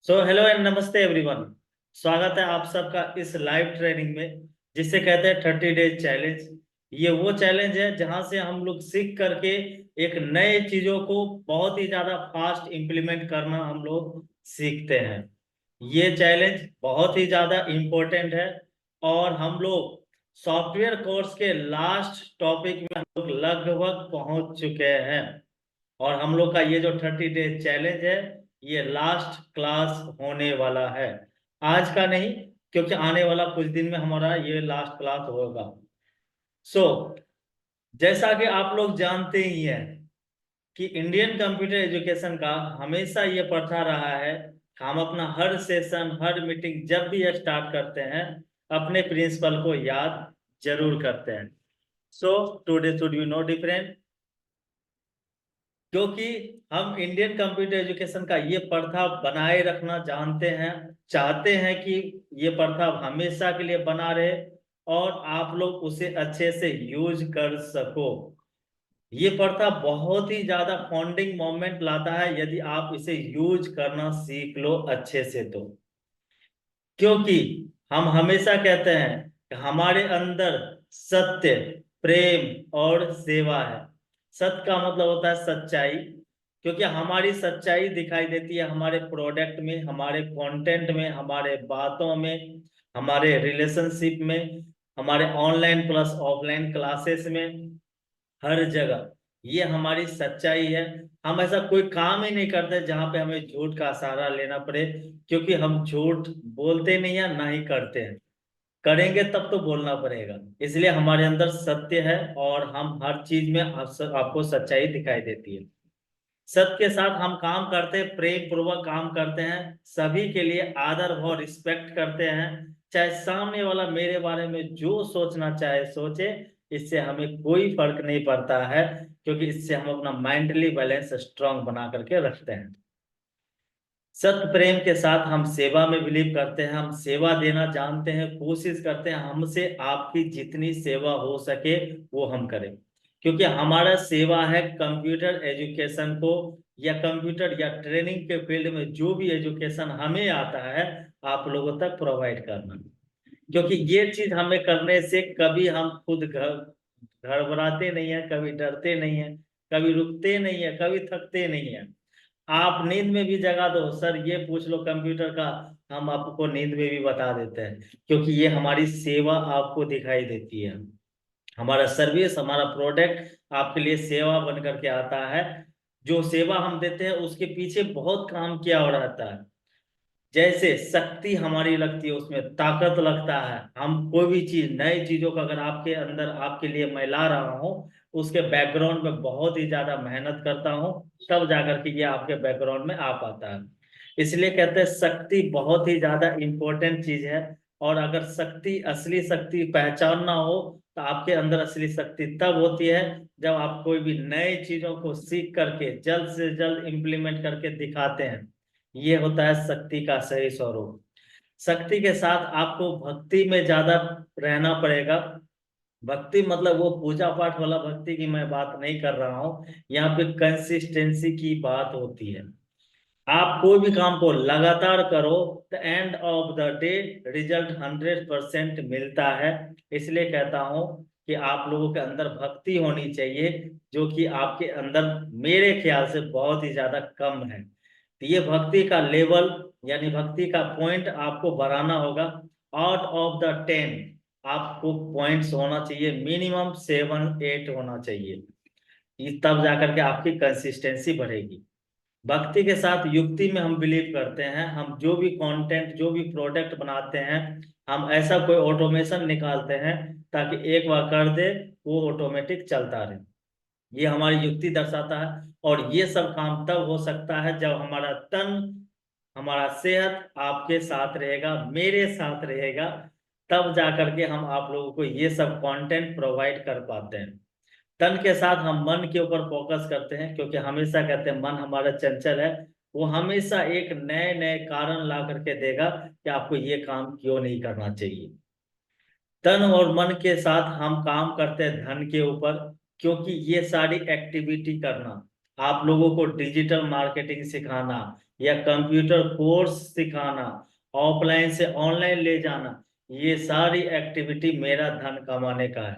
Hello and नमस्ते everyone. स्वागत है आप सबका इस लाइव ट्रेनिंग में जिसे कहते हैं 30 डेज चैलेंज। ये वो चैलेंज है जहां से हम लोग सीख करके एक नए चीजों को बहुत ही ज्यादा फास्ट इम्प्लीमेंट करना हम लोग सीखते हैं। ये चैलेंज बहुत ही ज्यादा इम्पोर्टेंट है और हम लोग सॉफ्टवेयर कोर्स के लास्ट टॉपिक में हम लोग लगभग पहुंच चुके हैं। और हम लोग का ये जो 30 डेज चैलेंज है ये लास्ट क्लास होने वाला है। आज का नहीं, क्योंकि आने वाला कुछ दिन में हमारा ये लास्ट क्लास होगा। सो जैसा कि आप लोग जानते ही हैं कि इंडियन कंप्यूटर एजुकेशन का हमेशा ये प्रथा रहा है कि हम अपना हर सेशन हर मीटिंग जब भी स्टार्ट करते हैं अपने प्रिंसिपल को याद जरूर करते हैं। So today should be no different, क्योंकि हम इंडियन कंप्यूटर एजुकेशन का ये प्रथा बनाए रखना जानते हैं, चाहते हैं कि ये प्रथा हमेशा के लिए बना रहे और आप लोग उसे अच्छे से यूज कर सको। ये प्रथा बहुत ही ज्यादा फॉन्डिंग मोमेंट लाता है यदि आप इसे यूज करना सीख लो अच्छे से तो। क्योंकि हम हमेशा कहते हैं कि हमारे अंदर सत्य, प्रेम और सेवा है। सत्य का मतलब होता है सच्चाई, क्योंकि हमारी सच्चाई दिखाई देती है हमारे प्रोडक्ट में, हमारे कंटेंट में, हमारे बातों में, हमारे रिलेशनशिप में, हमारे ऑनलाइन प्लस ऑफलाइन क्लासेस में, हर जगह ये हमारी सच्चाई है। हम ऐसा कोई काम ही नहीं करते जहां पे हमें झूठ का सहारा लेना पड़े, क्योंकि हम झूठ बोलते नहीं है ना ही करते हैं। करेंगे तब तो बोलना पड़ेगा। इसलिए हमारे अंदर सत्य है और हम हर चीज में आपको सच्चाई दिखाई देती है। सत्य के साथ हम काम करते हैं, प्रेम पूर्वक काम करते हैं, सभी के लिए आदर भाव रिस्पेक्ट करते हैं। चाहे सामने वाला मेरे बारे में जो सोचना चाहे सोचे, इससे हमें कोई फर्क नहीं पड़ता है, क्योंकि इससे हम अपना माइंडली बैलेंस स्ट्रांग बना करके रखते हैं। सत्य प्रेम के साथ हम सेवा में बिलीव करते हैं, हम सेवा देना जानते हैं, कोशिश करते हैं हमसे आपकी जितनी सेवा हो सके वो हम करें। क्योंकि हमारा सेवा है कंप्यूटर एजुकेशन को या कंप्यूटर या ट्रेनिंग के फील्ड में जो भी एजुकेशन हमें आता है आप लोगों तक प्रोवाइड करना। क्योंकि ये चीज हमें करने से कभी हम खुद घबराते नहीं है, कभी डरते नहीं है, कभी रुकते नहीं है, कभी थकते नहीं है। आप नींद में भी जगा दो सर, ये पूछ लो कंप्यूटर का, हम आपको नींद में भी बता देते हैं, क्योंकि ये हमारी सेवा आपको दिखाई देती है। हमारा सर्विस, हमारा प्रोडक्ट आपके लिए सेवा बन करके आता है। जो सेवा हम देते हैं उसके पीछे बहुत काम किया हो रहता है। जैसे शक्ति हमारी लगती है, उसमें ताकत लगता है। हम कोई भी चीज, नई चीजों का अगर आपके अंदर आपके लिए मैं ला रहा हूँ, उसके बैकग्राउंड में बहुत ही ज्यादा मेहनत करता हूँ, तब जाकर के ये आपके बैकग्राउंड में आ पाता है। इसलिए कहते हैं शक्ति बहुत ही ज्यादा इंपॉर्टेंट चीज है। और अगर शक्ति, असली शक्ति पहचानना हो तो आपके अंदर असली शक्ति तब होती है जब आप कोई भी नए चीजों को सीख करके जल्द से जल्द इम्प्लीमेंट करके दिखाते हैं। ये होता है शक्ति का सही स्वरूप। शक्ति के साथ आपको भक्ति में ज्यादा रहना पड़ेगा। भक्ति मतलब वो पूजा पाठ वाला भक्ति की मैं बात नहीं कर रहा हूँ, यहाँ पे कंसिस्टेंसी की बात होती है। आप कोई भी काम को लगातार करो, the end of the day result 100% मिलता है। इसलिए कहता हूं कि आप लोगों के अंदर भक्ति होनी चाहिए, जो कि आपके अंदर मेरे ख्याल से बहुत ही ज्यादा कम है। तो ये भक्ति का लेवल यानी भक्ति का पॉइंट आपको बढ़ाना होगा। आउट ऑफ द 10 आपको पॉइंट्स होना चाहिए, मिनिमम 7-8 होना चाहिए। तब जाकर के आपकी कंसिस्टेंसी बढ़ेगी। भक्ति के साथ युक्ति में हम बिलीव करते हैं। हम जो भी कंटेंट, जो भी प्रोडक्ट बनाते हैं, हम ऐसा कोई ऑटोमेशन निकालते हैं ताकि एक बार कर दे वो ऑटोमेटिक चलता रहे। ये हमारी युक्ति दर्शाता है। और ये सब काम तब हो सकता है जब हमारा तन, हमारा सेहत आपके साथ रहेगा, मेरे साथ रहेगा। तब जाकर के हम आप लोगों को ये सब कंटेंट प्रोवाइड कर पाते हैं। तन के साथ हम मन के ऊपर फोकस करते हैं, क्योंकि हमेशा कहते हैं मन हमारा चंचल है। वो हमेशा एक नए नए कारण ला करके देगा कि आपको ये काम क्यों नहीं करना चाहिए। तन और मन के साथ हम काम करते हैं धन के ऊपर, क्योंकि ये सारी एक्टिविटी करना, आप लोगों को डिजिटल मार्केटिंग सिखाना या कंप्यूटर कोर्स सिखाना, ऑफलाइन से ऑनलाइन ले जाना, ये सारी एक्टिविटी मेरा धन कमाने का है।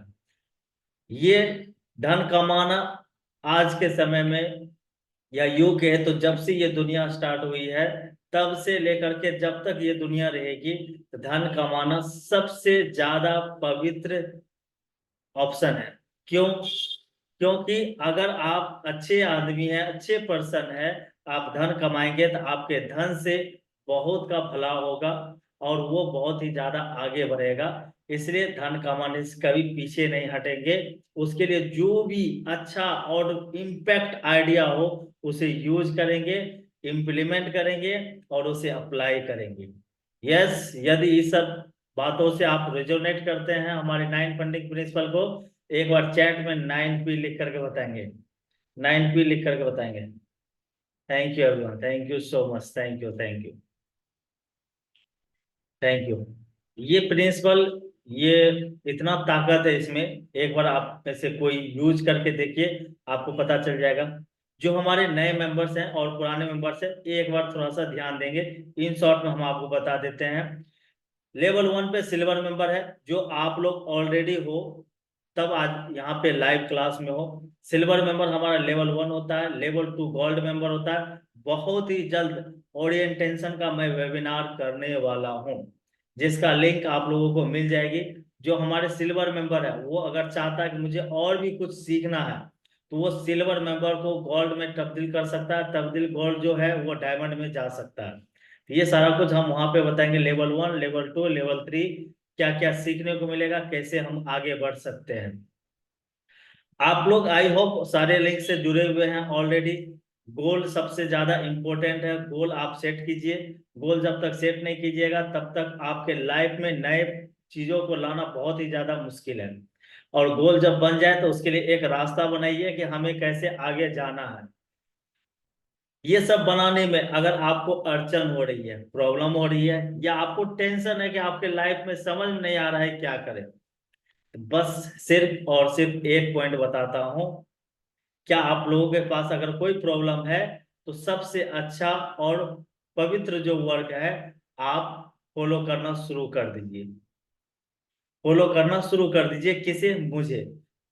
ये धन कमाना आज के समय में या यूं कहे तो जब से ये दुनिया स्टार्ट हुई है तब से लेकर के जब तक ये दुनिया रहेगी, धन कमाना सबसे ज्यादा पवित्र ऑप्शन है। क्यों? क्योंकि अगर आप अच्छे आदमी हैं, अच्छे पर्सन है, आप धन कमाएंगे तो आपके धन से बहुत का भला होगा और वो बहुत ही ज्यादा आगे बढ़ेगा। इसलिए धन कमाने से कभी पीछे नहीं हटेंगे। उसके लिए जो भी अच्छा और इम्पैक्ट आइडिया हो उसे यूज करेंगे, इम्प्लीमेंट करेंगे और उसे अप्लाई करेंगे। यस, यदि इस सब बातों से आप रेजोनेट करते हैं हमारे 9 फंडिंग प्रिंसिपल को, एक बार चैट में 9P लिख करके बताएंगे, 9P लिख करके बताएंगे। Thank you everyone, thank you so much, thank you, thank you, thank you. ये प्रिंसिपल, ये इतना ताकत है इसमें, एक बार आप में से कोई यूज करके देखिए, आपको पता चल जाएगा। जो हमारे नए मेंबर्स हैं और पुराने मेंबर्स हैं, एक बार थोड़ा सा ध्यान देंगे। इन शॉर्ट में हम आपको बता देते हैं। लेवल 1 पे सिल्वर मेंबर है, जो आप लोग ऑलरेडी हो, तब आज यहाँ पे लाइव क्लास में हो। सिल्वर मेंबर हमारा लेवल 1 होता है, लेवल 2 गोल्ड मेंबर होता है। बहुत ही जल्द ओरिएंटेशन का मैं वेबिनार करने वाला हूँ, जिसका लिंक आप लोगों को मिल जाएगी। जो हमारे सिल्वर मेंबर है वो अगर चाहता है कि मुझे और भी कुछ सीखना है, तो वो सिल्वर मेंबर को गोल्ड में तब्दील कर सकता है, तब्दील गोल्ड जो है वो डायमंड में जा सकता है। तो ये सारा कुछ हम वहां पे बताएंगे, लेवल 1, लेवल 2, लेवल 3, क्या क्या सीखने को मिलेगा, कैसे हम आगे बढ़ सकते हैं। आप लोग आई होप सारे लिंक से जुड़े हुए हैं ऑलरेडी। गोल सबसे ज्यादा इंपॉर्टेंट है, गोल आप सेट कीजिए। गोल जब तक सेट नहीं कीजिएगा तब तक आपके लाइफ में नए चीजों को लाना बहुत ही ज्यादा मुश्किल है। और गोल जब बन जाए तो उसके लिए एक रास्ता बनाइए कि हमें कैसे आगे जाना है। ये सब बनाने में अगर आपको अड़चन हो रही है, प्रॉब्लम हो रही है, या आपको टेंशन है कि आपके लाइफ में समझ में नहीं आ रहा है क्या करें, तो बस सिर्फ और सिर्फ एक पॉइंट बताता हूं। क्या आप लोगों के पास अगर कोई प्रॉब्लम है तो सबसे अच्छा और पवित्र जो वर्क है, आप फॉलो करना शुरू कर दीजिए। फॉलो करना शुरू कर दीजिए, किसे? मुझे।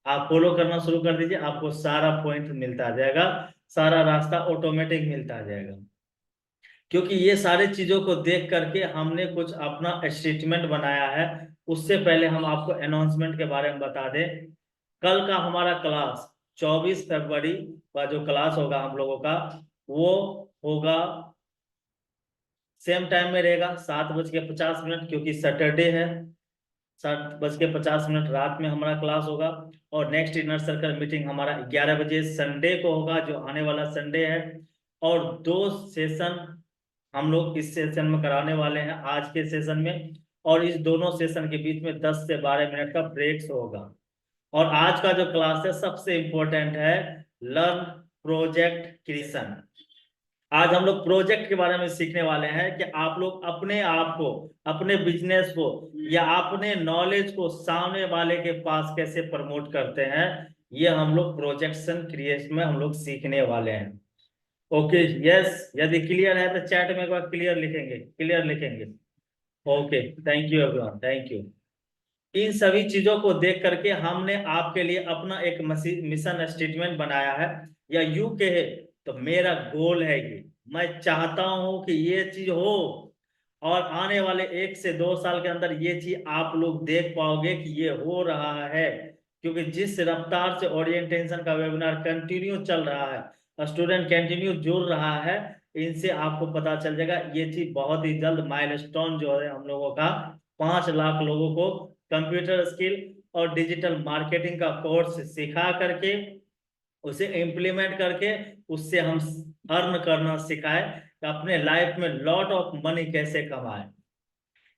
आप फॉलो करना शुरू कर दीजिए, आपको सारा पॉइंट मिलता जाएगा, सारा रास्ता ऑटोमेटिक मिलता जाएगा। क्योंकि ये सारी चीजों को देख करके हमने कुछ अपना स्टेटमेंट बनाया है। उससे पहले हम आपको अनाउंसमेंट के बारे में बता दें। कल का हमारा क्लास 24 फरवरी का जो क्लास होगा हम लोगों का, वो होगा सेम टाइम में रहेगा, 7:50, क्योंकि सैटरडे है। 7:50 रात में हमारा क्लास होगा। और नेक्स्ट इनर सर्कल मीटिंग हमारा 11 बजे संडे को होगा, जो आने वाला संडे है। और 2 सेशन हम लोग इस सेशन में कराने वाले हैं, आज के सेशन में। और इस दोनों सेशन के बीच में 10 से 12 मिनट का ब्रेक्स होगा। और आज का जो क्लास है सबसे इंपॉर्टेंट है, लर्न प्रोजेक्ट क्रिएशन। आज हम लोग प्रोजेक्ट के बारे में सीखने वाले हैं कि आप लोग अपने आप को, अपने बिजनेस को या अपने नॉलेज को सामने वाले के पास कैसे प्रमोट करते हैं, ये हम लोग प्रोजेक्शन क्रिएशन में हम लोग सीखने वाले हैं। ओके, यस, यदि क्लियर है तो चैट में एक बार क्लियर लिखेंगे, क्लियर लिखेंगे। Okay, thank you everyone, thank you. इन सभी चीजों को देख करके हमने आपके लिए अपना एक मिशन स्टेटमेंट बनाया है, या यू कहे तो मेरा गोल है ये। मैं चाहता हूं कि ये चीज हो, और आने वाले 1 से 2 साल के अंदर ये चीज आप लोग देख पाओगे कि ये हो रहा है। क्योंकि जिस रफ्तार से ओरिएंटेशन का वेबिनार कंटिन्यू चल रहा है, स्टूडेंट कंटिन्यू जुड़ रहा है, इनसे आपको पता चल जाएगा ये चीज बहुत ही जल्द माइलस्टोन जो है हम लोगों का, 5 लाख लोगों को कंप्यूटर स्किल और डिजिटल मार्केटिंग का कोर्स सिखा करके, उसे इम्प्लीमेंट करके, उससे हम अर्न करना सिखाए, अपने लाइफ में लॉट ऑफ मनी कैसे कमाए।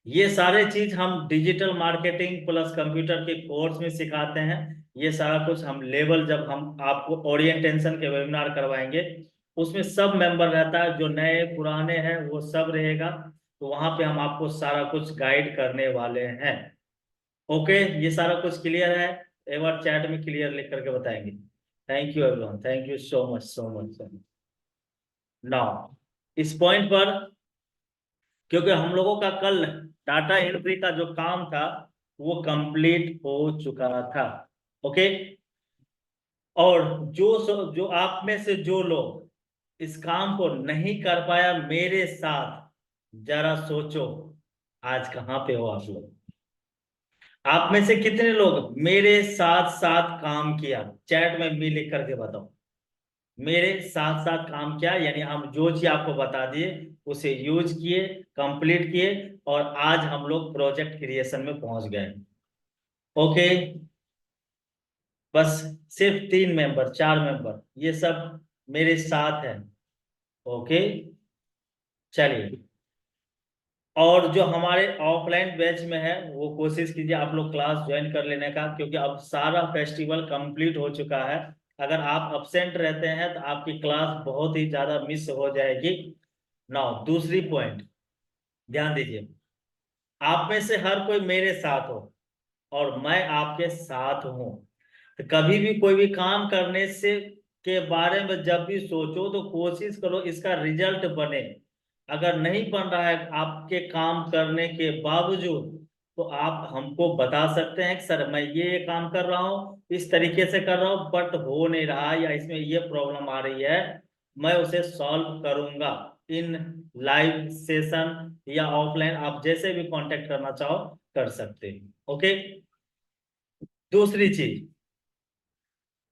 ये सारे चीज हम डिजिटल मार्केटिंग प्लस कंप्यूटर के कोर्स में सिखाते हैं। ये सारा कुछ हम लेवल, जब हम आपको ओरिएंटेशन के वेबिनार करवाएंगे, उसमें सब मेंबर रहता है, जो नए पुराने हैं वो सब रहेगा। तो वहां पे हम आपको सारा कुछ गाइड करने वाले हैं। ओके, ये सारा कुछ क्लियर है? एक बार चैट में क्लियर लिख करके बताएंगे। Thank you everyone, thank you so much, so much, so much. Now इस पॉइंट पर, क्योंकि हम लोगों का कल डाटा एंट्री का जो काम था वो कंप्लीट हो चुका था, ओके। और जो आप में से जो लोग इस काम को नहीं कर पाया मेरे साथ, जरा सोचो आज कहाँ पे हो आप लोग। आप में से कितने लोग मेरे साथ साथ काम किया, चैट में भी लिख करके बताओ। मेरे साथ साथ काम किया, यानी हम जो चीज आपको बता दिए उसे यूज किए, कंप्लीट किए, और आज हम लोग प्रोजेक्ट क्रिएशन में पहुंच गए, ओके। बस सिर्फ 3 मेंबर, 4 मेंबर, ये सब मेरे साथ है, ओके। चलिए, और जो हमारे ऑफलाइन बैच में है वो कोशिश कीजिए आप लोग क्लास ज्वाइन कर लेने का, क्योंकि अब सारा फेस्टिवल कंप्लीट हो चुका है। अगर आप अब्सेंट रहते हैं तो आपकी क्लास बहुत ही ज्यादा मिस हो जाएगी। नाउ दूसरी पॉइंट, ध्यान दीजिए। आप में से हर कोई मेरे साथ हो और मैं आपके साथ हूं, तो कभी भी कोई भी काम करने से के बारे में जब भी सोचो तो कोशिश करो इसका रिजल्ट बने। अगर नहीं बन रहा है आपके काम करने के बावजूद, तो आप हमको बता सकते हैं कि सर मैं ये काम कर रहा हूँ, इस तरीके से कर रहा हूँ, बट हो नहीं रहा, या इसमें ये प्रॉब्लम आ रही है, मैं उसे सॉल्व करूंगा इन लाइव सेशन या ऑफलाइन, आप जैसे भी कांटेक्ट करना चाहो कर सकते हो, ओके। दूसरी चीज,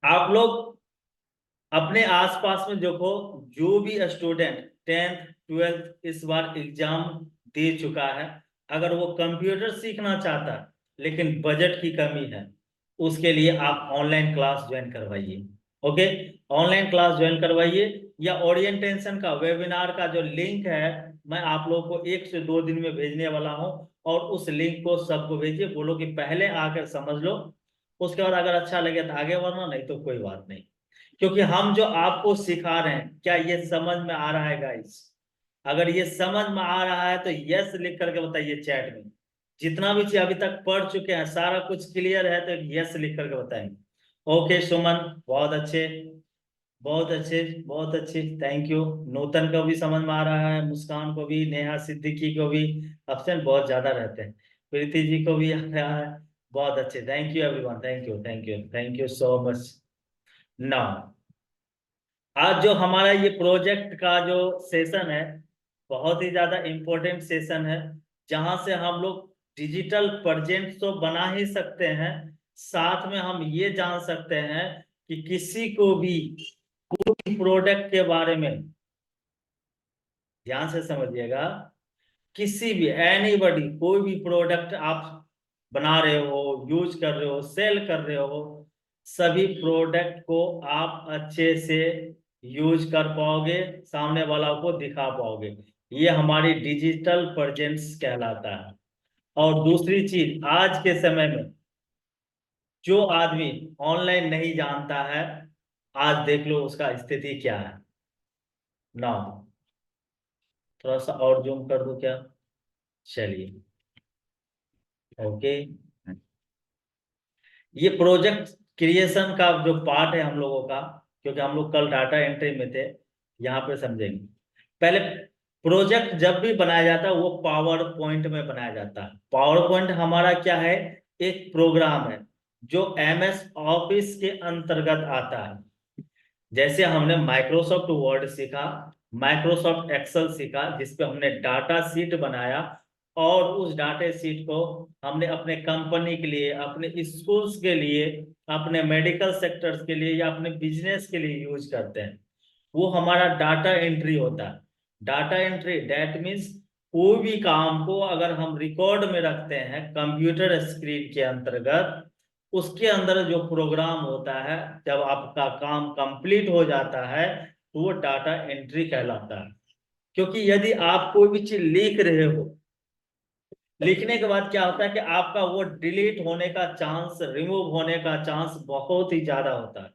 आप लोग अपने आसपास में देखो, जो भी स्टूडेंट 10th 12th इस बार एग्जाम दे चुका है, अगर वो कंप्यूटर सीखना चाहता है लेकिन बजट की कमी है, उसके लिए आप ऑनलाइन क्लास ज्वाइन करवाइए, ओके। ऑनलाइन क्लास ज्वाइन करवाइए, या ओरिएंटेशन का वेबिनार का जो लिंक है मैं आप लोगों को 1 से 2 दिन में भेजने वाला हूं, और उस लिंक को सबको भेजिए, बोलो कि पहले आकर समझ लो, उसके बाद अगर अच्छा लगे तो आगे बढ़ना, नहीं तो कोई बात नहीं। क्योंकि हम जो आपको सिखा रहे हैं, क्या ये समझ में आ रहा है गाइस? अगर ये समझ में आ रहा है तो यस लिख करके बताइए चैट में। जितना भी चीज अभी तक पढ़ चुके हैं सारा कुछ क्लियर है तो यस लिख करके बताएंगे। ओके सुमन, बहुत अच्छे, बहुत अच्छे, बहुत अच्छे, थैंक यू। नूतन को भी समझ में आ रहा है, मुस्कान को भी, नेहा सिद्दीकी को भी। ऑप्शन बहुत ज्यादा रहते हैं, प्रीति जी को भी आ रहा है। बहुत अच्छे, thank you everyone, thank you, thank you, thank you so much. Now आज जो हमारा ये प्रोजेक्ट का जो सेशन है, बहुत ही ज्यादा इम्पोर्टेंट सेशन है, जहां से हम लोग डिजिटल प्रेजेंट तो बना ही सकते हैं, साथ में हम ये जान सकते हैं कि किसी को भी कोई प्रोडक्ट के बारे में, ध्यान से समझिएगा, किसी भी एनीबॉडी कोई भी प्रोडक्ट आप बना रहे हो, यूज कर रहे हो, सेल कर रहे हो, सभी प्रोडक्ट को आप अच्छे से यूज कर पाओगे, सामने वाला को दिखा पाओगे। ये हमारी डिजिटल प्रेजेंस कहलाता है। और दूसरी चीज, आज के समय में जो आदमी ऑनलाइन नहीं जानता है, आज देख लो उसका स्थिति क्या है। ना थोड़ा सा और जूम कर दो क्या? चलिए, ओके। ये प्रोजेक्ट क्रिएशन का जो पार्ट है हम लोगों का, क्योंकि हम लोग कल डाटा एंट्री में थे, यहाँ पे समझेंगे। पहले प्रोजेक्ट जब भी बनाया जाता है वो पावर पॉइंट में बनाया जाता है। पावर पॉइंट हमारा क्या है? एक प्रोग्राम है जो MS ऑफिस के अंतर्गत आता है। जैसे हमने माइक्रोसॉफ्ट वर्ड सीखा, माइक्रोसॉफ्ट एक्सेल सीखा, जिसपे हमने डाटा सीट बनाया, और उस डाटा सीट को हमने अपने कंपनी के लिए, अपने स्कूल्स के लिए, अपने मेडिकल सेक्टर्स के लिए, या अपने बिजनेस के लिए यूज करते हैं। वो हमारा डाटा एंट्री होता है। डाटा एंट्री दैट मीन्स कोई भी काम को अगर हम रिकॉर्ड में रखते हैं कंप्यूटर स्क्रीन के अंतर्गत, उसके अंदर जो प्रोग्राम होता है, जब आपका काम कंप्लीट हो जाता है तो वो डाटा एंट्री कहलाता है। क्योंकि यदि आप कोई भी चीज लिख रहे हो, लिखने के बाद क्या होता है कि आपका वो डिलीट होने का चांस, रिमूव होने का चांस बहुत ही ज्यादा होता है।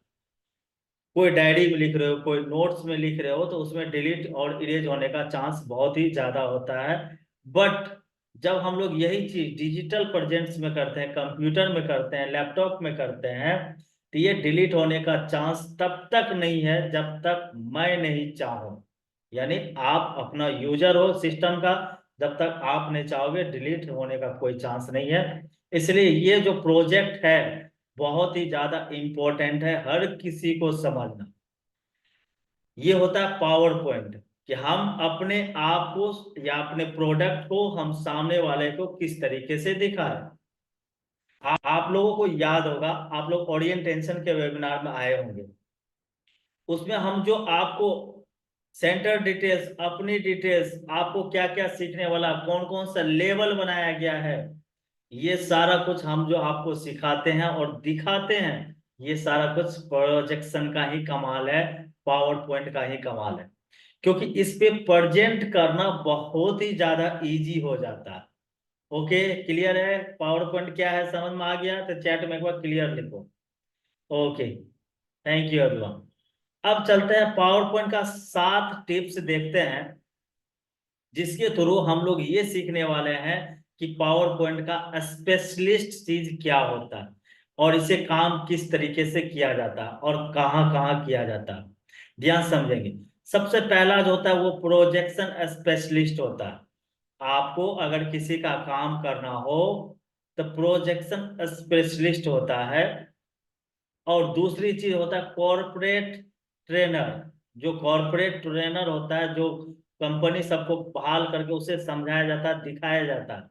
कोई डायरी में लिख रहे हो, कोई नोट्स में लिख रहे हो, तो उसमें डिलीट और इरेज होने का चांस बहुत ही ज्यादा होता है। बट जब हम लोग यही चीज डिजिटल प्रेजेंट्स में करते हैं, कंप्यूटर में करते हैं, लैपटॉप में करते हैं, तो ये डिलीट होने का चांस तब तक नहीं है जब तक मैं नहीं चाहूं। यानी आप अपना यूजर हो सिस्टम का, जब तक आप नहीं चाहोगे डिलीट होने का कोई चांस नहीं है। इसलिए ये जो प्रोजेक्ट है बहुत ही ज्यादा इंपॉर्टेंट है हर किसी को समझना। ये होता है पावर पॉइंट, कि हम अपने आप को या अपने प्रोडक्ट को हम सामने वाले को किस तरीके से दिखाएं। आप लोगों को याद होगा, आप लोग ओरिएंटेशन के वेबिनार में आए होंगे, उसमें हम जो आपको सेंटर डिटेल्स, अपनी डिटेल्स, आपको क्या क्या सीखने वाला, कौन कौन सा लेवल बनाया गया है, ये सारा कुछ हम जो आपको सिखाते हैं और दिखाते हैं, ये सारा कुछ प्रोजेक्शन का ही कमाल है, पावर पॉइंट का ही कमाल है। क्योंकि इस पे प्रेजेंट करना बहुत ही ज्यादा इजी हो जाता है। ओके, क्लियर है? पावर पॉइंट क्या है समझ में आ गया तो चैट में एक बार क्लियर लिखो। Okay, thank you everyone. अब चलते हैं पावर पॉइंट का 7 टिप्स देखते हैं, जिसके थ्रू हम लोग ये सीखने वाले हैं कि पावर पॉइंट का स्पेशलिस्ट चीज क्या होता है और इसे काम किस तरीके से किया जाता है और कहाँ कहाँ किया जाता है, ध्यान समझेंगे। सबसे पहला जो होता है वो प्रोजेक्शन स्पेशलिस्ट होता है। आपको अगर किसी का काम करना हो तो प्रोजेक्शन स्पेशलिस्ट होता है। और दूसरी चीज होता है कॉर्पोरेट ट्रेनर। जो कॉर्पोरेट ट्रेनर होता है, जो कंपनी सबको बहाल करके उसे समझाया जाता है, दिखाया जाता है।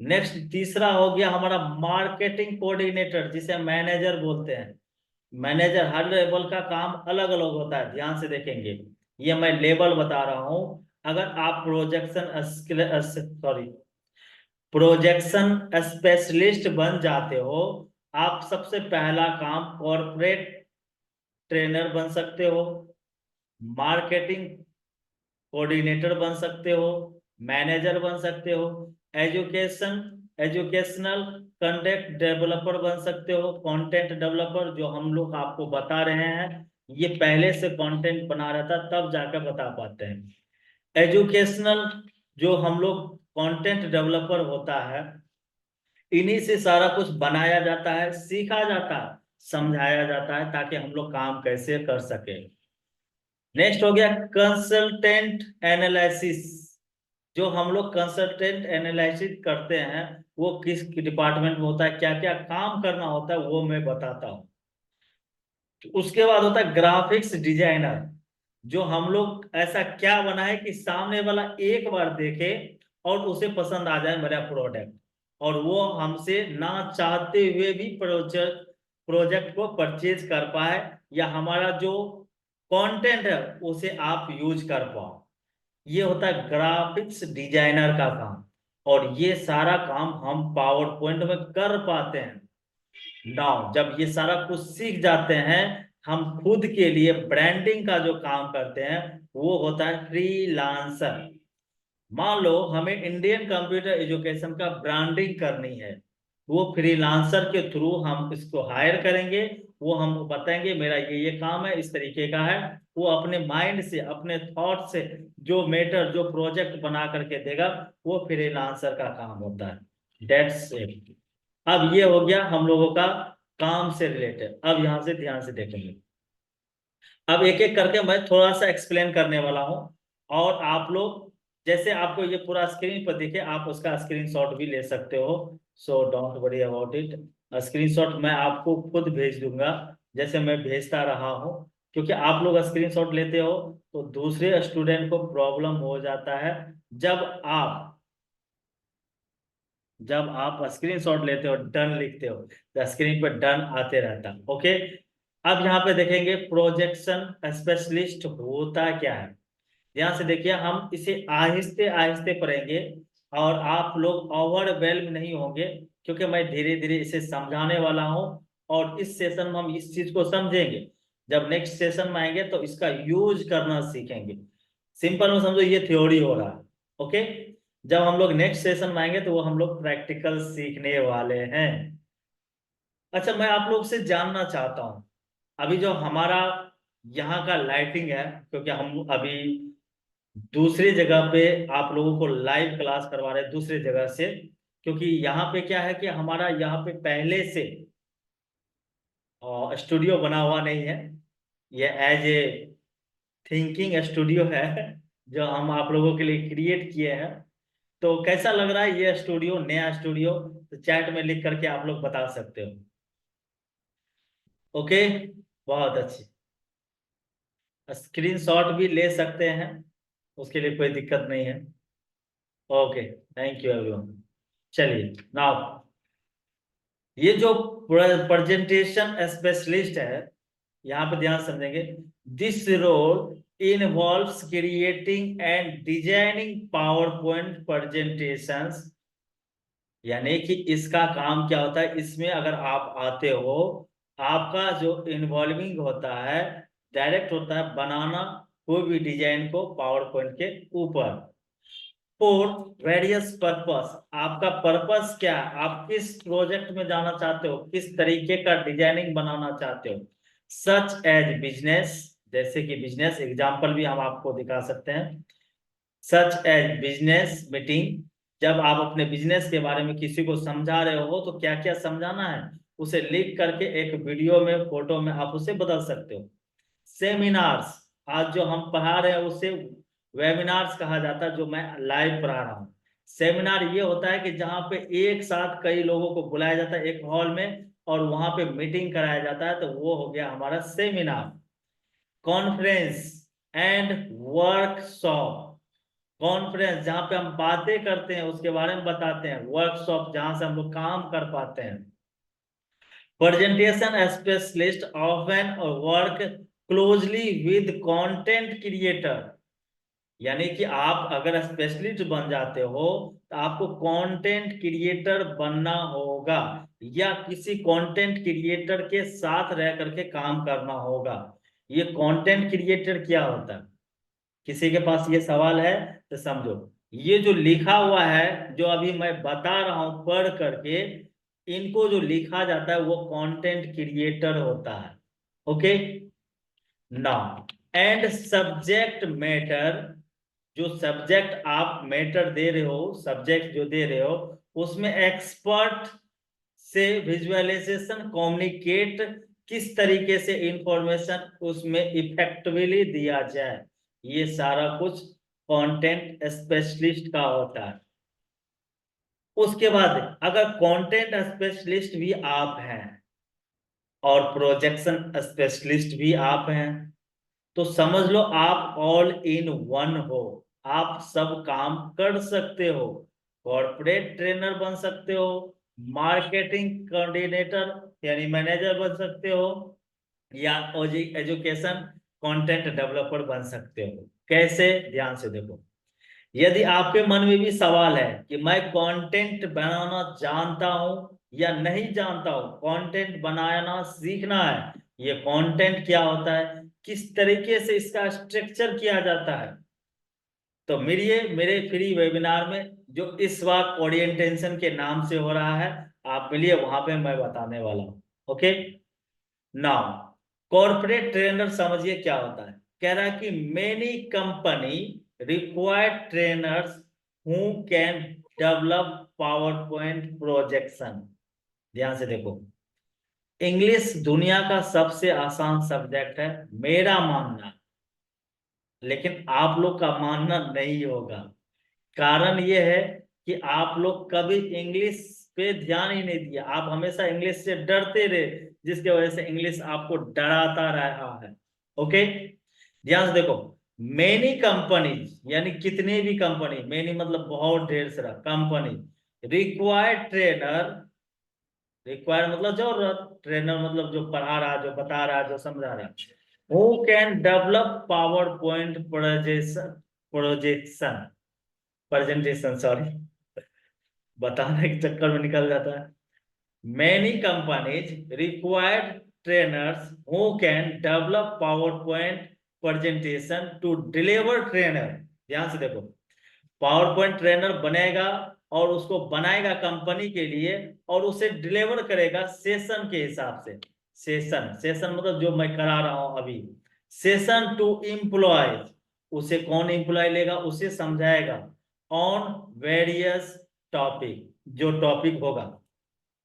नेक्स्ट तीसरा हो गया हमारा मार्केटिंग कोऑर्डिनेटर, जिसे मैनेजर बोलते हैं। मैनेजर हर लेवल का काम अलग अलग होता है, ध्यान से देखेंगे, ये मैं लेवल बता रहा हूं। अगर आप प्रोजेक्शन स्पेशलिस्ट बन जाते हो, आप सबसे पहला काम कॉर्पोरेट ट्रेनर बन सकते हो, मार्केटिंग कोऑर्डिनेटर बन सकते हो, मैनेजर बन सकते हो, एजुकेशनल कंटेंट डेवलपर बन सकते हो। कंटेंट डेवलपर जो हम लोग आपको बता रहे हैं, ये पहले से कंटेंट बना रहता तब जाकर बता पाते हैं। एजुकेशनल जो हम लोग कंटेंट डेवलपर होता है, इन्हीं से सारा कुछ बनाया जाता है, सीखा जाता है, समझाया जाता है, ताकि हम लोग काम कैसे कर सके। नेक्स्ट हो गया कंसल्टेंट एनालिसिस। जो हम लोग कंसल्टेंट एनालिसिस करते हैं वो किस डिपार्टमेंट में होता है, क्या क्या काम करना होता है, वो मैं बताता हूँ। उसके बाद होता है ग्राफिक्स डिजाइनर। जो हम लोग ऐसा क्या बनाए कि सामने वाला एक बार देखे और उसे पसंद आ जाए मेरा प्रोडक्ट, और वो हमसे ना चाहते हुए भी प्रोजेक्ट प्रोजेक्ट को परचेज कर पाए, या हमारा जो कंटेंट है उसे आप यूज कर पाओ। ये होता है ग्राफिक्स डिजाइनर का काम। और ये सारा काम हम पावर पॉइंट में कर पाते हैं। नाउ जब ये सारा कुछ सीख जाते हैं, हम खुद के लिए ब्रांडिंग का जो काम करते हैं वो होता है फ्रीलांसर। मान लो हमें इंडियन कंप्यूटर एजुकेशन का ब्रांडिंग करनी है, वो फ्रीलांसर के थ्रू हम इसको हायर करेंगे। वो हम बताएंगे मेरा ये काम है, इस तरीके का है। वो अपने माइंड से, अपने थॉट से जो मैटर, जो प्रोजेक्ट बना करके देगा, वो फ्रीलांसर का काम होता है। That's it. अब ये हो गया हम लोगों का काम से रिलेटेड। अब यहां से ध्यान से देखेंगे, अब एक एक करके मैं थोड़ा सा एक्सप्लेन करने वाला हूं। और आप लोग जैसे आपको ये पूरा स्क्रीन पर दिखे, आप उसका स्क्रीनशॉट भी ले सकते हो। So don't worry about it. Screenshot मैं आपको खुद भेज दूंगा, जैसे मैं भेजता रहा हूं। क्योंकि आप लोग स्क्रीनशॉट लेते हो तो दूसरे स्टूडेंट को प्रॉब्लम हो जाता है। जब आप जब आप स्क्रीनशॉट लेते हो, डन लिखते हो, तो स्क्रीन पर डन आते रहता। ओके, अब यहाँ पे देखेंगे प्रोजेक्शन स्पेशलिस्ट होता क्या है। ध्यान से देखिए, हम इसे आहिस्ते आहिस्ते पढ़ेंगे और आप लोग ओवरवेल्म नहीं होंगे, क्योंकि मैं धीरे धीरे इसे समझाने वाला हूँ। और इस सेशन में हम इस चीज को समझेंगे, जब नेक्स्ट सेशन में आएंगे तो इसका यूज करना सीखेंगे। सिंपल में समझो ये थ्योरी हो रहा है। ओके, जब हम लोग नेक्स्ट सेशन में आएंगे तो वो हम लोग प्रैक्टिकल सीखने वाले हैं। अच्छा, मैं आप लोग से जानना चाहता हूँ, अभी जो हमारा यहाँ का लाइटिंग है, क्योंकि हम अभी दूसरी जगह पे आप लोगों को लाइव क्लास करवा रहे हैं दूसरी जगह से। क्योंकि यहाँ पे क्या है कि हमारा यहाँ पे पहले से और स्टूडियो बना हुआ नहीं है, ये एज ए थिंकिंग स्टूडियो है जो हम आप लोगों के लिए क्रिएट किए हैं। तो कैसा लग रहा है ये स्टूडियो, नया स्टूडियो? तो चैट में लिख करके आप लोग बता सकते हो। ओके, बहुत अच्छी। स्क्रीनशॉट भी ले सकते हैं, उसके लिए कोई दिक्कत नहीं है। Okay, thank you everyone. चलिए नाउ, ये जो प्रेजेंटेशन स्पेशलिस्ट है, यहाँ पे ध्यान समझेंगे। This role involves creating and designing power point presentations. यानी कि इसका काम क्या होता है, इसमें अगर आप आते हो, आपका जो इन्वॉल्विंग होता है, डायरेक्ट होता है बनाना कोई भी डिजाइन को पावर पॉइंट के ऊपर। फॉर वेरियस पर्पस, आपका पर्पस क्या है, आप किस प्रोजेक्ट में जाना चाहते हो, किस तरीके का डिजाइनिंग बनाना चाहते हो। सच एज बिजनेस, जैसे कि बिजनेस एग्जांपल भी हम आपको दिखा सकते हैं। सच एज बिजनेस मीटिंग, जब आप अपने बिजनेस के बारे में किसी को समझा रहे हो तो क्या क्या समझाना है, उसे लिख करके एक वीडियो में, फोटो में आप उसे बदल सकते हो। सेमिनार्स, आज जो हम पढ़ा रहे हैं उसे वेबिनार्स कहा जाता है, जो मैं लाइव पढ़ा रहा हूँ। सेमिनार ये होता है कि जहाँ पे एक साथ कई लोगों को बुलाया जाता है एक हॉल में, और वहां पे मीटिंग कराया जाता है, तो वो हो गया हमारा seminar. Conference and workshop, conference जहाँ पे हम बातें करते हैं उसके बारे में बताते हैं, वर्कशॉप जहां से हम लोग काम कर पाते हैं। Presentation specialist often work closely with content creator, यानी कि आप अगर स्पेशलिस्ट बन जाते हो तो आपको कंटेंट क्रिएटर बनना होगा, या किसी कंटेंट क्रिएटर के साथ रह करके काम करना होगा। ये कंटेंट क्रिएटर क्या होता है, किसी के पास ये सवाल है तो समझो। ये जो लिखा हुआ है, जो अभी मैं बता रहा हूं पढ़ करके, इनको जो लिखा जाता है वो कंटेंट क्रिएटर होता है। Okay, now and subject matter, जो सब्जेक्ट आप मैटर दे रहे हो, सब्जेक्ट जो दे रहे हो, उसमें एक्सपर्ट से विजुअलाइजेशन कम्युनिकेट, किस तरीके से इंफॉर्मेशन उसमें इफेक्टिवली दिया जाए, ये सारा कुछ कंटेंट स्पेशलिस्ट का होता है। उसके बाद अगर कंटेंट स्पेशलिस्ट भी आप हैं और प्रोजेक्शन स्पेशलिस्ट भी आप हैं, तो समझ लो आप ऑल इन वन हो, आप सब काम कर सकते हो। कॉर्पोरेट ट्रेनर बन सकते हो, मार्केटिंग कोऑर्डिनेटर यानी मैनेजर बन सकते हो, या एजुकेशन कंटेंट डेवलपर बन सकते हो। कैसे, ध्यान से देखो। यदि आपके मन में भी सवाल है कि मैं कंटेंट बनाना जानता हूं या नहीं जानता हूं, कंटेंट बनाना सीखना है, ये कंटेंट क्या होता है, किस तरीके से इसका स्ट्रक्चर किया जाता है, तो मिलिए मेरे फ्री वेबिनार में, जो इस बार ओरिएंटेशन के नाम से हो रहा है। आप मिलिए, वहां पे मैं बताने वाला हूं। ओके, नाउ कॉर्पोरेट ट्रेनर समझिए क्या होता है। कह रहा है कि many company required trainers who can develop power point projection. ध्यान से देखो, इंग्लिश दुनिया का सबसे आसान सब्जेक्ट है मेरा मानना, लेकिन आप लोग का मानना नहीं होगा। कारण ये है कि आप लोग कभी इंग्लिश पे ध्यान ही नहीं दिया, आप हमेशा इंग्लिश से डरते रहे, जिसके वजह से इंग्लिश आपको डराता रहा है। ओके, ध्यान से देखो। मेनी कंपनीज यानी कितने भी कंपनी, मेनी मतलब बहुत ढेर सारा कंपनी, रिक्वायर्ड ट्रेनर, रिक्वायर मतलब जरूरत, ट्रेनर मतलब जो पढ़ा रहा, जो बता रहा, जो समझा रहा, who can develop power point projection presentation, sorry, बताने के चक्कर में निकल जाता है। Many companies required trainers who can develop power point presentation to deliver trainer. ध्यान से देखो, पावर पॉइंट ट्रेनर बनेगा और उसको बनाएगा कंपनी के लिए, और उसे डिलीवर करेगा सेशन के हिसाब से। सेशन, सेशन मतलब जो मैं करा रहा हूं अभी, सेशन टू एम्प्लॉयज, उसे कौन एम्प्लॉय लेगा, उसे समझाएगा ऑन वेरियस टॉपिक, जो टॉपिक होगा।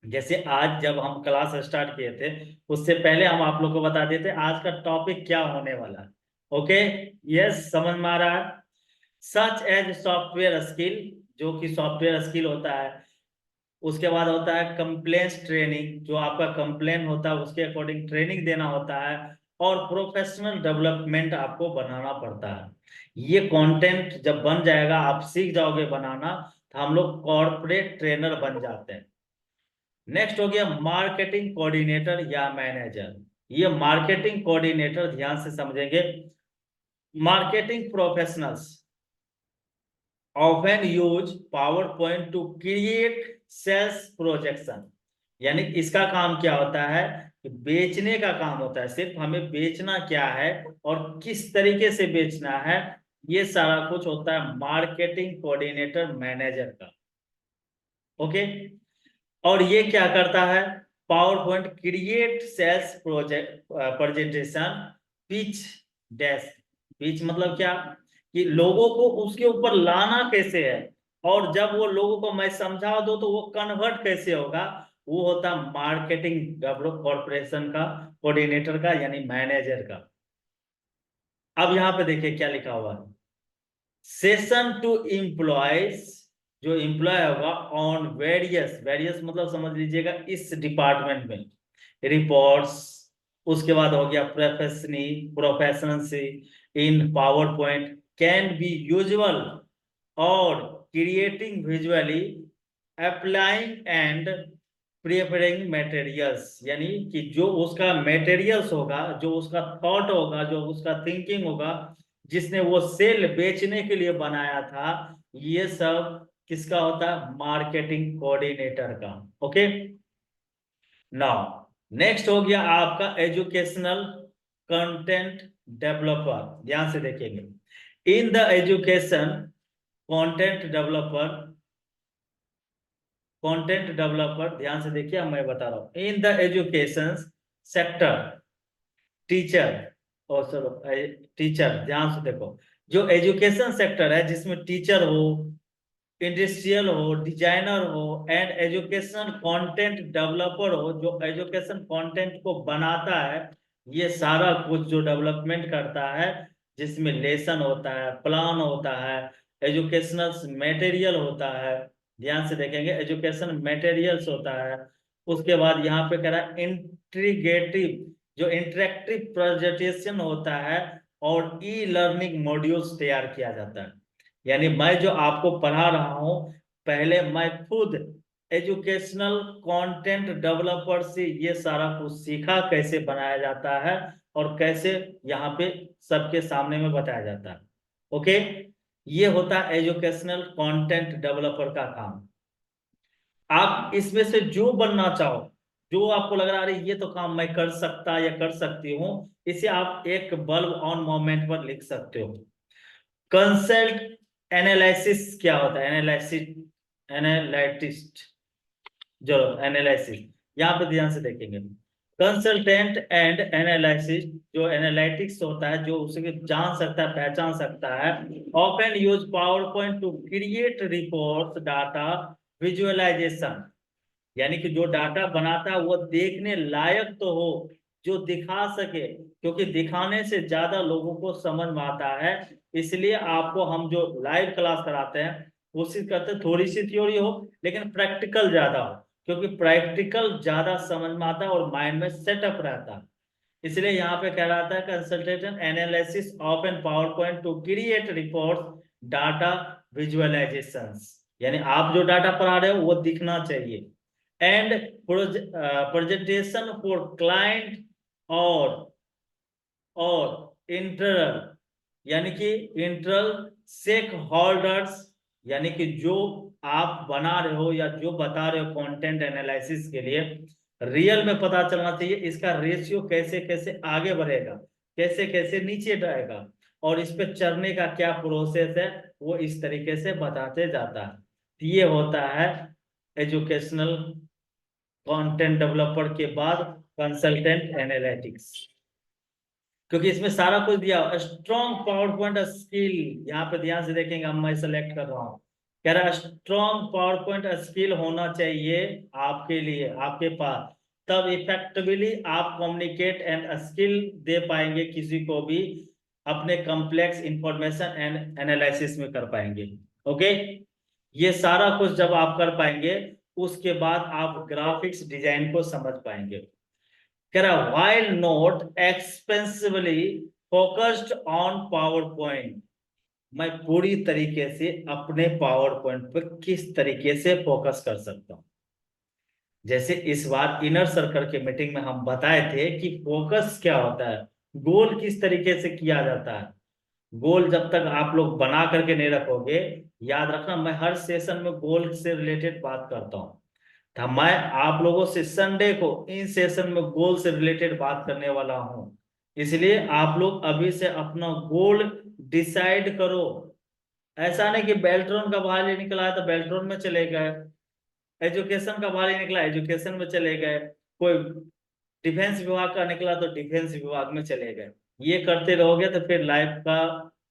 जैसे आज जब हम क्लास स्टार्ट किए थे, उससे पहले हम आप लोग को बता देते आज का टॉपिक क्या होने वाला है। ओके, यस, समझ में आ रहा है। सच एज सॉफ्टवेयर स्किल, जो कि सॉफ्टवेयर स्किल होता है। उसके बाद होता है कंप्लेंट्स ट्रेनिंग, जो आपका कंप्लेन होता है उसके अकॉर्डिंग ट्रेनिंग देना होता है। और प्रोफेशनल डेवलपमेंट आपको बनाना पड़ता है। ये कंटेंट जब बन जाएगा, आप सीख जाओगे बनाना, तो हम लोग कॉर्पोरेट ट्रेनर बन जाते हैं। नेक्स्ट हो गया मार्केटिंग कोऑर्डिनेटर या मैनेजर। ये मार्केटिंग कोऑर्डिनेटर ध्यान से समझेंगे। Marketing professionals often use PowerPoint to create sales projection। यानी इसका काम क्या होता है कि बेचने का काम होता है, सिर्फ हमें बेचना क्या है और किस तरीके से बेचना है, ये सारा कुछ होता है मार्केटिंग कोऑर्डिनेटर मैनेजर का। ओके, और ये क्या करता है, power point create sales project presentation, pitch dash. Pitch मतलब क्या, कि लोगों को उसके ऊपर लाना कैसे है, और जब वो लोगों को मैं समझा दो तो वो कन्वर्ट कैसे होगा, वो होता मार्केटिंग डेवलप कॉर्पोरेशन का कोऑर्डिनेटर का, यानी मैनेजर का। अब यहाँ पे देखिए क्या लिखा हुआ है, सेशन टू एम्प्लॉयज, जो एम्प्लॉय होगा ऑन वेरियस, वेरियस मतलब समझ लीजिएगा इस डिपार्टमेंट में, रिपोर्ट्स। उसके बाद हो गया proficiency in PowerPoint can be usual, और creating visually, applying and preparing materials. यानी कि जो उसका मटेरियल्स होगा, जो उसका थॉट होगा, जो उसका थिंकिंग होगा, जिसने वो सेल बेचने के लिए बनाया था, ये सब किसका होता है, मार्केटिंग कोऑर्डिनेटर का। ओके, नाउ नेक्स्ट हो गया आपका एजुकेशनल कंटेंट डेवलपर। ध्यान से देखेंगे, in the education content developer, content developer ध्यान से देखिए, मैं बता रहा हूं, in the education sector teacher, और चलो टीचर ध्यान से देखो, जो एजुकेशन सेक्टर है जिसमें टीचर हो, इंडस्ट्रियल हो, डिजाइनर हो, एंड एजुकेशन कंटेंट डेवलपर हो, जो एजुकेशन कंटेंट को बनाता है, ये सारा कुछ जो डेवलपमेंट करता है, जिसमें लेसन होता है, प्लान होता है, एजुकेशनल मटेरियल होता है। ध्यान से देखेंगे, एजुकेशन मटेरियल्स होता है। उसके बाद यहाँ पे कह रहा है इंटीग्रेटिव, जो इंटरेक्टिव प्रेजेंटेशन होता है, और ई लर्निंग मॉड्यूल्स तैयार किया जाता है। यानी मैं जो आपको पढ़ा रहा हूं, पहले मैं खुद एजुकेशनल कंटेंट डेवलपर से ये सारा कुछ सीखा, कैसे बनाया जाता है और कैसे यहाँ पे सबके सामने में बताया जाता है। ओके, ये होता है एजुकेशनल कंटेंट डेवलपर का काम। आप इसमें से जो बनना चाहो, जो आपको लग रहा है ये तो काम मैं कर सकता या कर सकती हूँ, इसे आप एक बल्ब ऑन मोमेंट पर लिख सकते हो। कंसल्ट एनालिसिस क्या होता है, एनालिसिस, एनालिटिस्ट, जो एनालिसिस, यहाँ पे ध्यान से देखेंगे, कंसल्टेंट एंड एनालिसिस, जो एनालिटिक्स होता है, जो उसे जान सकता है, पहचान सकता है। Often use power point to create report data visualisation. यानी कि जो डाटा बनाता है वो देखने लायक तो हो, जो दिखा सके, क्योंकि दिखाने से ज्यादा लोगों को समझ में आता है। इसलिए आपको हम जो लाइव क्लास कराते हैं, कोशिश करते हैं थोड़ी सी थ्योरी हो लेकिन प्रैक्टिकल ज्यादा हो, क्योंकि प्रैक्टिकल ज्यादा समझ में आता है और माइंड में सेटअप रहता है। इसलिए यहाँ पे कह रहा था consultation analysis of an power point to create report data visualisations. यानी आप जो डाटा पढ़ा रहे हो वो दिखना चाहिए। एंड प्रेजेंटेशन फॉर क्लाइंट और इंटरनल, यानी कि इंटरनल स्टेक होल्डर्स। यानी कि जो आप बना रहे हो या जो बता रहे हो कंटेंट एनालिसिस के लिए, रियल में पता चलना चाहिए इसका रेशियो कैसे कैसे आगे बढ़ेगा, कैसे कैसे नीचे जाएगा, और इस पे चढ़ने का क्या प्रोसेस है, वो इस तरीके से बताते जाता है। ये होता है एजुकेशनल कंटेंट डेवलपर के बाद कंसल्टेंट एनालिटिक्स, क्योंकि इसमें सारा कुछ दिया। स्ट्रॉन्ग पावर पॉइंट स्किल, यहाँ पे ध्यान से देखेंगे, हम मैं सेलेक्ट कर रहा हूँ, कह रहा स्ट्रॉन्ग पावर पॉइंट स्किल होना चाहिए आपके लिए, आपके पास, तब इफेक्टिवली आप कम्युनिकेट एंड स्किल दे पाएंगे किसी को भी, अपने कॉम्प्लेक्स इंफॉर्मेशन एंड एनालिसिस में कर पाएंगे। ओके, ये सारा कुछ जब आप कर पाएंगे उसके बाद आप ग्राफिक्स डिजाइन को समझ पाएंगे। कह रहा while not expensively focused on power point, मैं पूरी तरीके से अपने पावर पॉइंट पर किस तरीके से फोकस कर सकता हूं। जैसे इस बार इनर सर्कल के मीटिंग में हम बताए थे कि फोकस क्या होता है, गोल किस तरीके से किया जाता है। गोल जब तक आप लोग बना करके नहीं रखोगे, याद रखना मैं हर सेशन में गोल से रिलेटेड बात करता हूं, तो मैं आप लोगों से संडे को इन सेशन में गोल से रिलेटेड बात करने वाला हूं। इसलिए आप लोग अभी से अपना गोल डिसाइड करो। ऐसा नहीं कि बेल्ट्रॉन का बाहर ही निकला है तो बेल्ट्रॉन में चले गए, एजुकेशन का बाहर ही निकला एजुकेशन में चले गए, कोई डिफेंस विभाग का निकला तो डिफेंस विभाग में चले गए। ये करते रहोगे तो फिर लाइफ का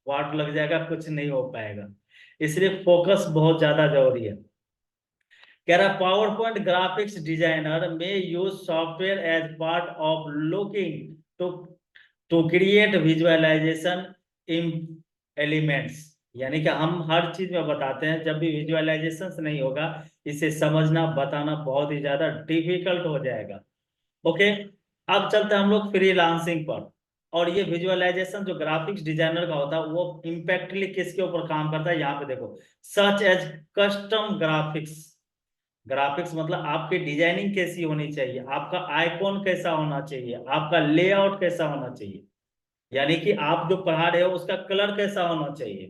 वाट लग जाएगा, कुछ नहीं हो पाएगा। इसलिए फोकस बहुत ज्यादा जरूरी है। कह रहा पावर पॉइंट ग्राफिक्स डिजाइनर में use software as part of looking to to create visualization in elements, यानी कि हम हर चीज में बताते हैं, जब भी विजुअलाइजेशन नहीं होगा इसे समझना बताना बहुत ही ज्यादा डिफिकल्ट हो जाएगा। ओके, अब चलते हैं हम लोग फ्रीलांसिंग पर। और ये विजुअलाइजेशन जो ग्राफिक्स डिजाइनर का होता है वो इम्पैक्टली किसके ऊपर काम करता है, यहाँ पे देखो, such as custom graphics. Graphics मतलब आपकी डिजाइनिंग कैसी होनी चाहिए, आपका आइकॉन कैसा होना चाहिए, आपका लेआउट कैसा होना चाहिए, यानी कि आप जो पढ़ा रहे हो उसका कलर कैसा होना चाहिए,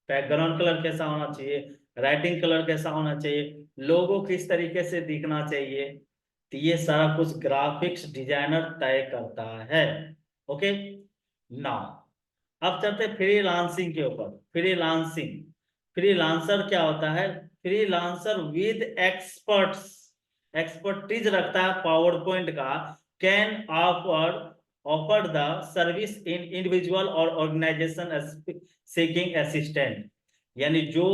बैकग्राउंड कलर कैसा होना चाहिए, राइटिंग कलर कैसा होना चाहिए, लोगो किस तरीके से दिखना चाहिए, तो ये सारा कुछ ग्राफिक्स डिजाइनर तय करता है। ओके, नाउ अब चलते फ्रीलांसिंग के ऊपर। फ्रीलांसिंग, फ्रीलांसर क्या होता है, फ्रीलांसर विद एक्सपर्टीज रखता है पावर पॉइंट का, can offer the service in individual और ऑर्गेनाइजेशन सीकिंग असिस्टेंट, यानी जो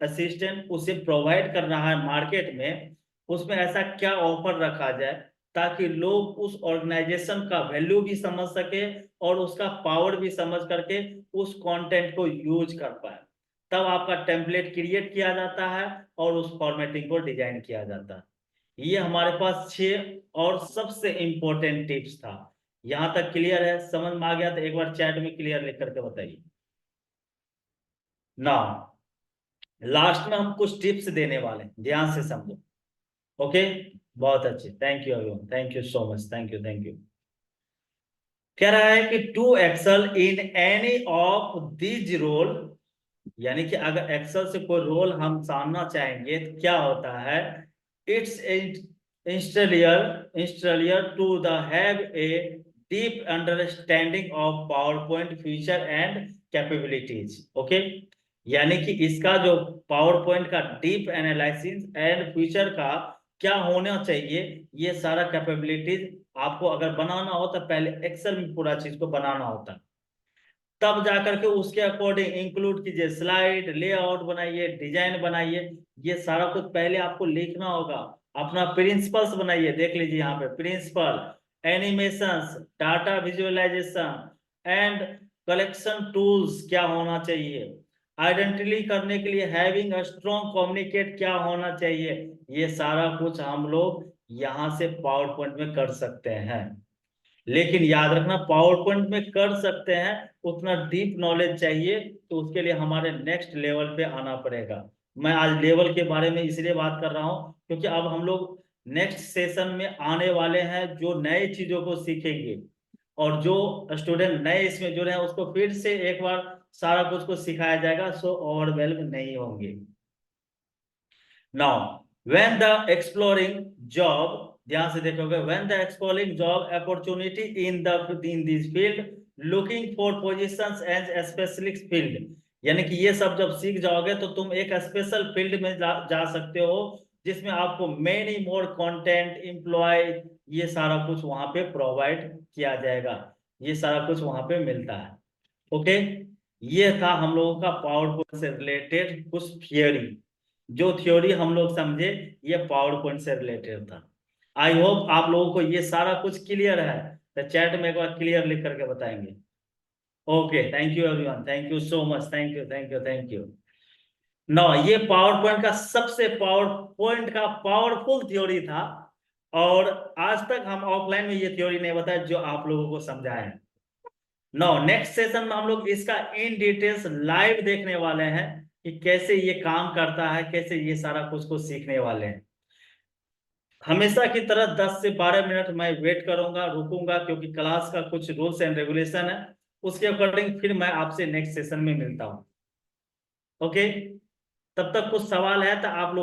असिस्टेंट उसे प्रोवाइड कर रहा है मार्केट में, उसमें ऐसा क्या ऑफर रखा जाए ताकि लोग उस ऑर्गेनाइजेशन का वैल्यू भी समझ सके और उसका पावर भी समझ करके उस कंटेंट को यूज कर पाए। तब आपका टेम्पलेट क्रिएट किया जाता है और उस फॉर्मेटिंग को डिजाइन किया जाता है। ये हमारे पास 6 और सबसे इंपॉर्टेंट टिप्स था। यहां तक क्लियर है, समझ में आ गया तो एक बार चैट में क्लियर लिख करके बताइए ना। लास्ट में हम कुछ टिप्स देने वाले हैं, ध्यान से समझो। ओके, बहुत अच्छे, thank you everyone, thank you so much, thank you thank you. कह रहा है कि to excel in any of these role, यानी कि अगर एक्सेल से कोई रोल हम सामना चाहेंगे तो क्या होता है, it's essential to the have a deep understanding of PowerPoint feature and capabilities. Okay, यानी कि इसका जो पावर पॉइंट का डीप एनालिसिस एंड फीचर का क्या होना चाहिए, ये सारा कैपेबिलिटीज आपको अगर बनाना हो तो पहले एक्सेल में पूरा चीज को बनाना होता है, तब जाकर के उसके अकॉर्डिंग इंक्लूड कीजिए, स्लाइड लेआउट बनाइए, डिजाइन बनाइए। ये सारा कुछ पहले आपको लिखना होगा। अपना प्रिंसिपल्स बनाइए, देख लीजिए यहाँ पे principle, animations, data visualization and collection tools क्या होना चाहिए, आइडेंटिटी करने के लिए हैविंग अ स्ट्रॉन्ग कम्युनिकेट क्या होना चाहिए। ये सारा कुछ हम लोग यहाँ से पावर पॉइंट में कर सकते हैं। लेकिन याद रखना पावर पॉइंट में कर सकते हैं, उतना डीप नॉलेज चाहिए, तो उसके लिए हमारे नेक्स्ट लेवल पे आना पड़ेगा। मैं आज लेवल के बारे में इसलिए बात कर रहा हूं क्योंकि अब हम लोग नेक्स्ट सेशन में आने वाले हैं जो नए चीजों को सीखेंगे, और जो स्टूडेंट नए इसमें जुड़े हैं उसको फिर से एक बार सारा कुछ को सिखाया जाएगा, सो ओवरवेल्म नहीं होंगे। Now when the exploring job, ध्यान से देखोगे, when the exploring job opportunity in this field looking for positions as specialist field, यानी कि ये सब जब सीख जाओगे तो तुम एक स्पेशल फील्ड में जा सकते हो जिसमें आपको मेनी मोर कंटेंट एम्प्लॉय, ये सारा कुछ वहां पे प्रोवाइड किया जाएगा, ये सारा कुछ वहां पे मिलता है। ओके, ये था हम लोगों का पावर पॉइंट से रिलेटेड कुछ थियरी। जो थ्योरी हम लोग समझे ये पावर पॉइंट से रिलेटेड था। आई होप आप लोगों को ये सारा कुछ क्लियर है, तो चैट में एक बार क्लियर लिख करके बताएंगे। Okay, thank you everyone, thank you so much, thank you thank you thank you. No, ये पावर पॉइंट का सबसे पावर पॉइंट का पावरफुल थ्योरी था, और आज तक हम ऑफलाइन में ये थ्योरी नहीं बताया जो आप लोगों को समझाए हैं। नो, नेक्स्ट सेशन में हम लोग इसका इन डिटेल्स लाइव देखने वाले हैं कि कैसे ये काम करता है, कैसे ये सारा कुछ को सीखने वाले हैं। हमेशा की तरह 10 से 12 मिनट मैं वेट करूंगा, रुकूंगा, क्योंकि क्लास का कुछ रूल्स एंड रेगुलेशन है, उसके अकॉर्डिंग फिर मैं आपसे नेक्स्ट सेशन में मिलता हूँ। ओके, तब तक कुछ सवाल है तो आप लोग